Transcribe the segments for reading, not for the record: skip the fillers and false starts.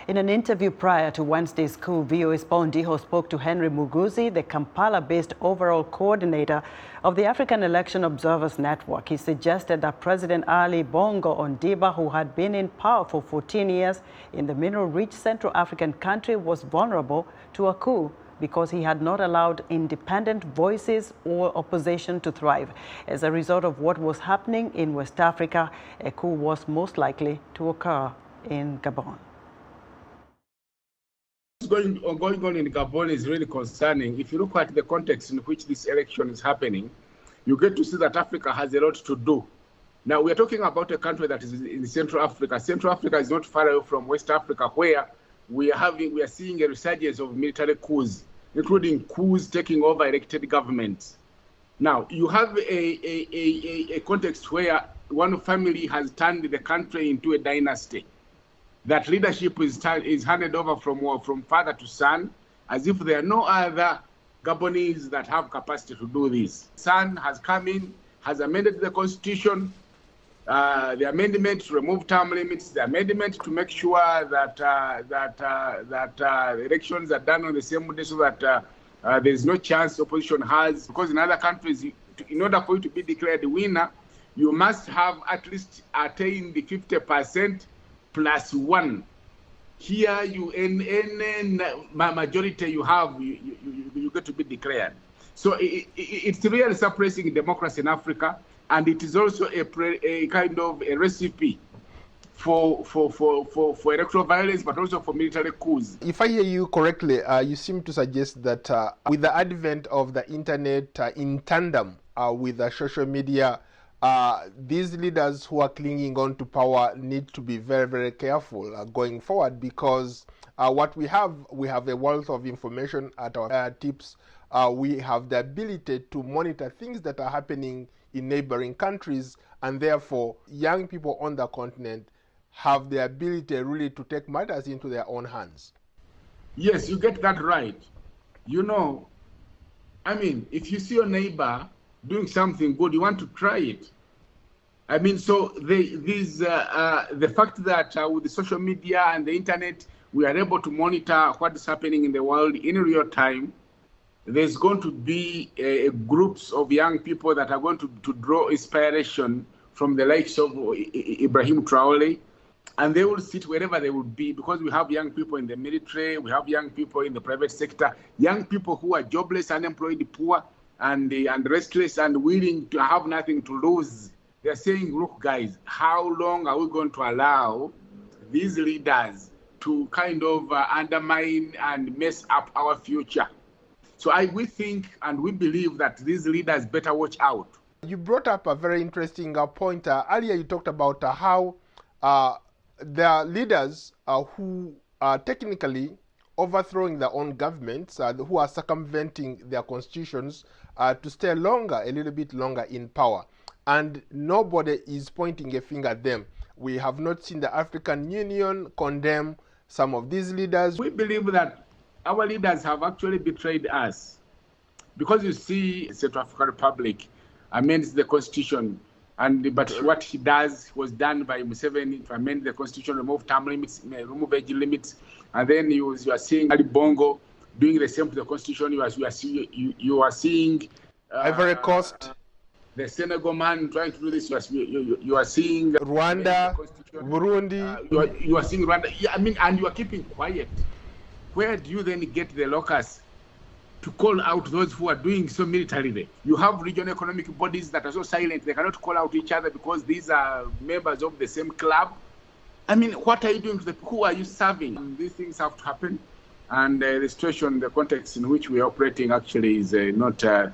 In an interview prior to Wednesday's coup, VOA's Paul Ndiho spoke to Henry Muguzi, the Kampala-based overall coordinator of the African Election Observers Network. He suggested that President Ali Bongo Ondimba, who had been in power for 14 years in the mineral-rich Central African country, was vulnerable to a coup because he had not allowed independent voices or opposition to thrive. As a result of what was happening in West Africa, a coup was most likely to occur in Gabon. What's going on in Gabon is really concerning. If you look at the context in which this election is happening, you get to see that Africa has a lot to do. Now, we're talking about a country that is in Central Africa. Central Africa is not far away from West Africa, where we are seeing a resurgence of military coups, including coups taking over elected governments. Now, you have a context where one family has turned the country into a dynasty. That leadership is handed over from father to son, as if there are no other Gabonese that have capacity to do this. Son has come in, has amended the constitution, the amendment to remove term limits, the amendment to make sure that elections are done on the same day so that there is no chance opposition has. Because in other countries, in order for you to be declared the winner, you must have at least attained the 50% plus one. Here, any majority you have, you get to be declared. So it's really suppressing democracy in Africa, and it is also a kind of a recipe for electoral violence, but also for military coups. If I hear you correctly, you seem to suggest that with the advent of the internet in tandem with the social media, these leaders who are clinging on to power need to be very, very careful going forward, because what we have a wealth of information at our tips. We have the ability to monitor things that are happening in neighboring countries, and therefore young people on the continent have the ability really to take matters into their own hands. Yes, you get that right. You know, I mean, if you see your neighbor doing something good, you want to try it. I mean, so the fact that with the social media and the internet, we are able to monitor what is happening in the world in real time. There's going to be groups of young people that are going to draw inspiration from the likes of Ibrahim Traore, and they will sit wherever they will be, because we have young people in the military, we have young people in the private sector, young people who are jobless, unemployed, poor, and restless and willing to have nothing to lose. They're saying, look, guys, how long are we going to allow these leaders to kind of undermine and mess up our future? So we think and we believe that these leaders better watch out. You brought up a very interesting point. Earlier you talked about how there are leaders who are technically overthrowing their own governments, who are circumventing their constitutions to stay a little bit longer in power. And nobody is pointing a finger at them. We have not seen the African Union condemn some of these leaders. We believe that our leaders have actually betrayed us, because you see, the Central African Republic amends the constitution, but what he does was done by Museveni to amend the constitution, remove term limits, remove age limits, and then you are seeing Ali Bongo doing the same to the constitution. You are seeing Ivory Coast, the Senegal man trying to do this. You are seeing Rwanda, Burundi. You are seeing Rwanda. Yeah, I mean, and you are keeping quiet. Where do you then get the locus to call out those who are doing so militarily? You have regional economic bodies that are so silent, they cannot call out each other because these are members of the same club. I mean, what are you doing to the, who are you serving? And these things have to happen. And the situation, the context in which we are operating actually is not a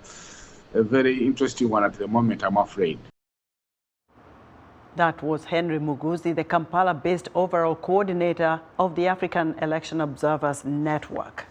very interesting one at the moment, I'm afraid. That was Henry Muguzi, the Kampala-based overall coordinator of the African Election Observers Network.